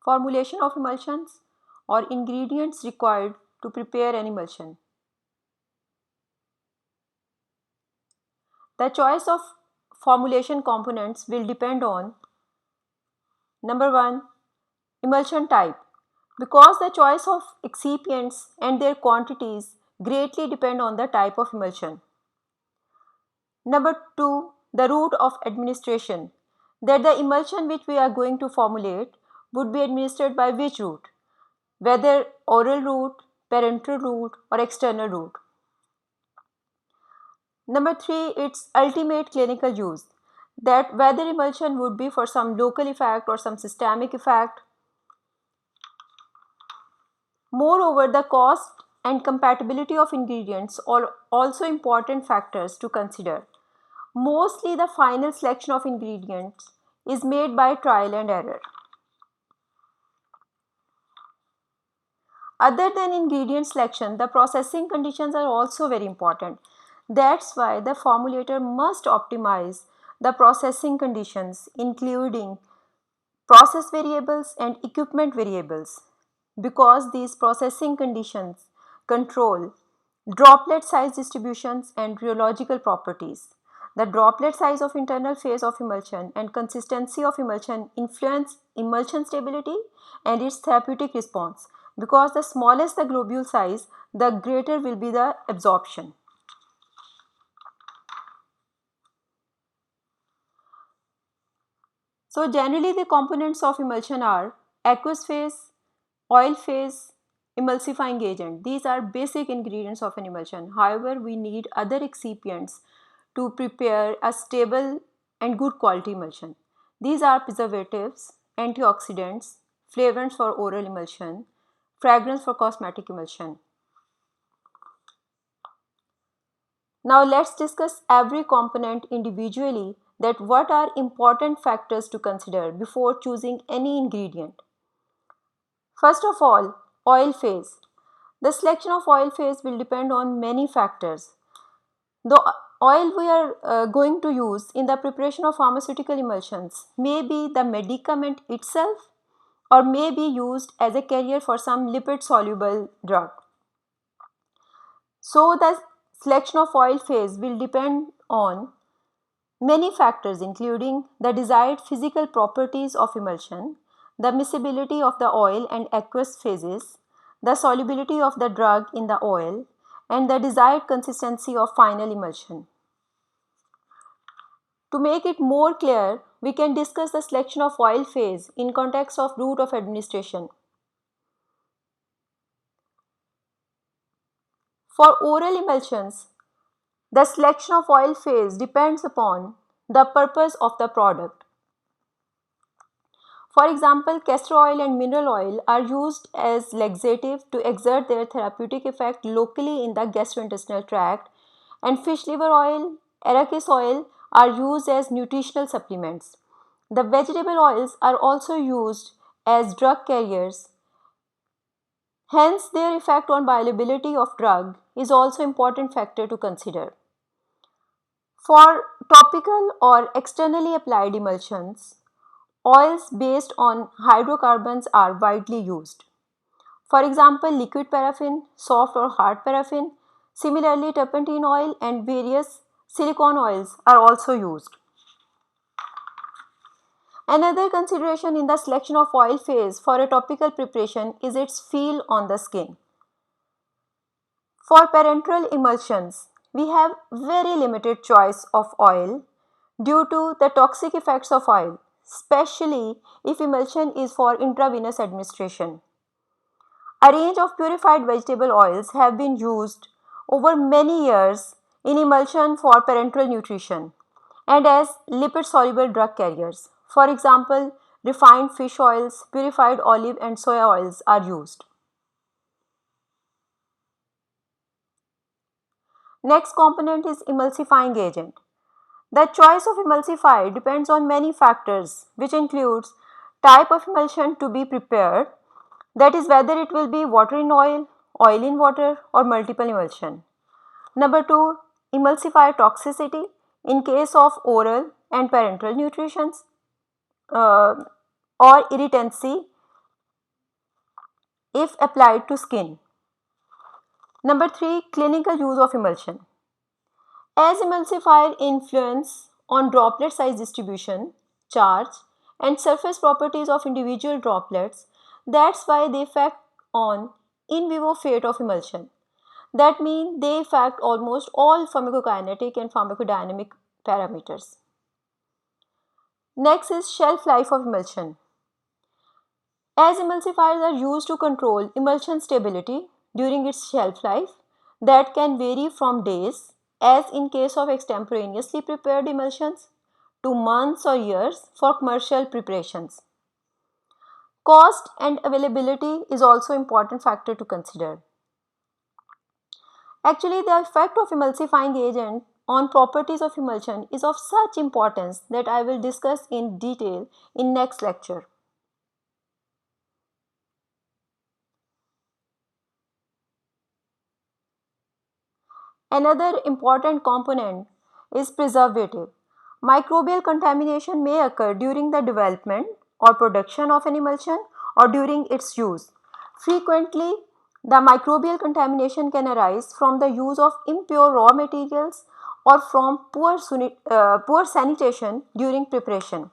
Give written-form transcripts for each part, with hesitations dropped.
formulation of emulsions, or ingredients required to prepare an emulsion. The choice of formulation components will depend on number 1, emulsion type, because the choice of excipients and their quantities greatly depend on the type of emulsion. Number 2, the route of administration, that the emulsion which we are going to formulate would be administered by which route, whether oral route, parenteral route, or external route. Number 3, its ultimate clinical use, that whether emulsion would be for some local effect or some systemic effect. Moreover, the cost and compatibility of ingredients are also important factors to consider. Mostly the final selection of ingredients is made by trial and error. Other than ingredient selection, the processing conditions are also very important. That's why the formulator must optimize the processing conditions, including process variables and equipment variables, because these processing conditions control droplet size distributions and rheological properties. The droplet size of internal phase of emulsion and consistency of emulsion influence emulsion stability and its therapeutic response, because the smallest the globule size, the greater will be the absorption. So generally the components of emulsion are aqueous phase, oil phase, emulsifying agent. These are basic ingredients of an emulsion. However, we need other excipients to prepare a stable and good quality emulsion. These are preservatives, antioxidants, flavorants for oral emulsion, fragrance for cosmetic emulsion. Now let's discuss every component individually, that what are important factors to consider before choosing any ingredient. First of all, oil phase. The selection of oil phase will depend on many factors. The oil we are going to use in the preparation of pharmaceutical emulsions may be the medicament itself or may be used as a carrier for some lipid soluble drug. So the selection of oil phase will depend on many factors, including the desired physical properties of emulsion, the miscibility of the oil and aqueous phases, the solubility of the drug in the oil, and the desired consistency of final emulsion. To make it more clear, we can discuss the selection of oil phase in context of route of administration. For oral emulsions, the selection of oil phase depends upon the purpose of the product. For example, castor oil and mineral oil are used as laxative to exert their therapeutic effect locally in the gastrointestinal tract, and fish liver oil, arachis oil are used as nutritional supplements. The vegetable oils are also used as drug carriers. Hence, their effect on bioavailability of drug is also important factor to consider. For topical or externally applied emulsions, oils based on hydrocarbons are widely used. For example, liquid paraffin, soft or hard paraffin. Similarly, turpentine oil and various silicone oils are also used. Another consideration in the selection of oil phase for a topical preparation is its feel on the skin. For parenteral emulsions, we have very limited choice of oil due to the toxic effects of oil, especially if emulsion is for intravenous administration. A range of purified vegetable oils have been used over many years in emulsion for parenteral nutrition and as lipid soluble drug carriers. For example, refined fish oils, purified olive and soya oils are used. Next component is emulsifying agent. The choice of emulsifier depends on many factors, which includes type of emulsion to be prepared, that is whether it will be water in oil in water or multiple emulsion. Number 2, emulsifier toxicity in case of oral and parenteral nutritions or irritancy if applied to skin. Number 3, clinical use of emulsion. As emulsifier influence on droplet size distribution, charge, and surface properties of individual droplets, that's why they affect on in vivo fate of emulsion. That means they affect almost all pharmacokinetic and pharmacodynamic parameters. Next is shelf life of emulsion. As emulsifiers are used to control emulsion stability during its shelf life, that can vary from days, as in case of extemporaneously prepared emulsions, to months or years for commercial preparations. Cost and availability is also important factor to consider. Actually, the effect of emulsifying agent on properties of emulsion is of such importance that I will discuss in detail in next lecture. Another important component is preservative. Microbial contamination may occur during the development or production of an emulsion or during its use. Frequently, the microbial contamination can arise from the use of impure raw materials or from poor sanitation during preparation.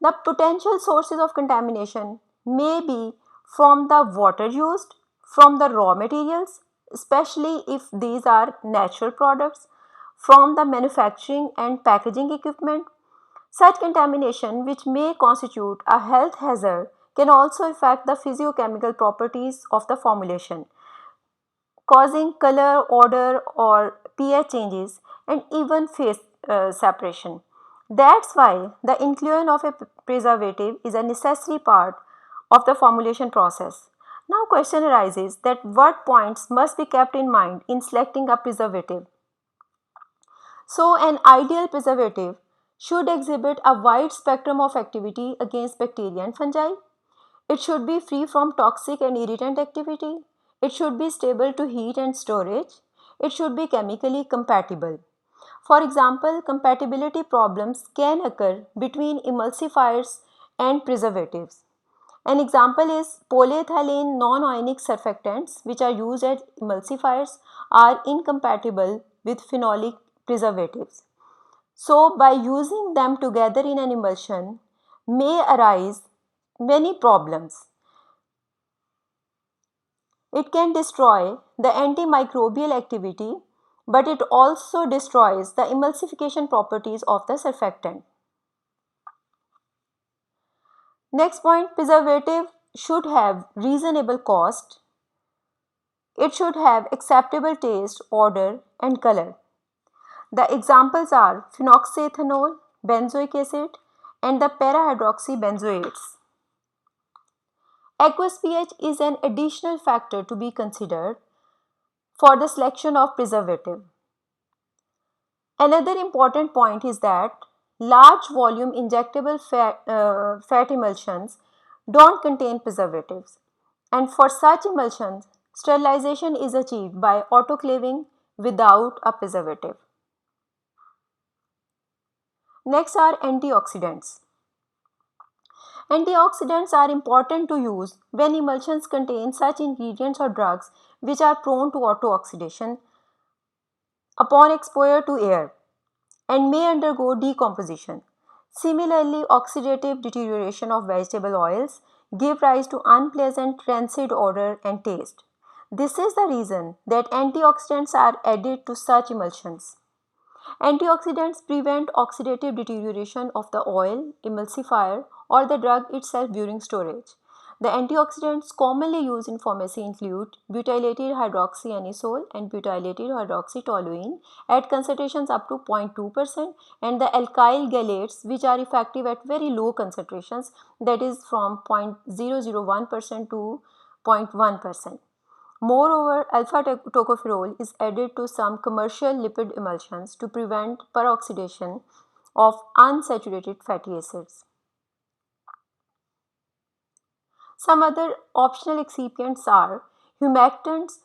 The potential sources of contamination may be from the water used, from the raw materials, especially if these are natural products, from the manufacturing and packaging equipment. Such contamination, which may constitute a health hazard, can also affect the physiochemical properties of the formulation, causing color, odor, or pH changes, and even phase separation. That's why the inclusion of a preservative is a necessary part of the formulation process. Now question arises that what points must be kept in mind in selecting a preservative. So an ideal preservative should exhibit a wide spectrum of activity against bacteria and fungi. It should be free from toxic and irritant activity. It should be stable to heat and storage. It should be chemically compatible. For example, compatibility problems can occur between emulsifiers and preservatives. An example is polyethylene non-ionic surfactants, which are used as emulsifiers, are incompatible with phenolic preservatives. So, by using them together in an emulsion may arise many problems. It can destroy the antimicrobial activity, but it also destroys the emulsification properties of the surfactant. Next point, preservative should have reasonable cost. It should have acceptable taste, odor, and color. The examples are phenoxyethanol, benzoic acid, and the para-hydroxybenzoates. Aqueous pH is an additional factor to be considered for the selection of preservative. Another important point is that large volume injectable fat emulsions don't contain preservatives, and for such emulsions, sterilization is achieved by autoclaving without a preservative. Next are antioxidants. Antioxidants are important to use when emulsions contain such ingredients or drugs which are prone to autooxidation upon exposure to air and may undergo decomposition. Similarly, oxidative deterioration of vegetable oils give rise to unpleasant rancid odor and taste. This is the reason that antioxidants are added to such emulsions. Antioxidants prevent oxidative deterioration of the oil, emulsifier, or the drug itself during storage. The antioxidants commonly used in pharmacy include butylated hydroxyanisole and butylated hydroxytoluene at concentrations up to 0.2% and the alkyl galates, which are effective at very low concentrations, that is from 0.001% to 0.1%. Moreover, alpha tocopherol is added to some commercial lipid emulsions to prevent peroxidation of unsaturated fatty acids. Some other optional excipients are humectants,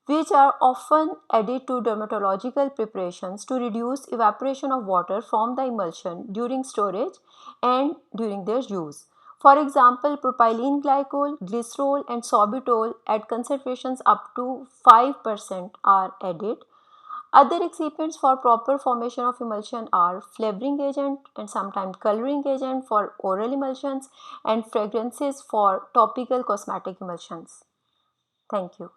which are often added to dermatological preparations to reduce evaporation of water from the emulsion during storage and during their use. For example, propylene glycol, glycerol, and sorbitol at concentrations up to 5% are added. Other excipients for proper formation of emulsion are flavoring agent and sometimes coloring agent for oral emulsions and fragrances for topical cosmetic emulsions. Thank you.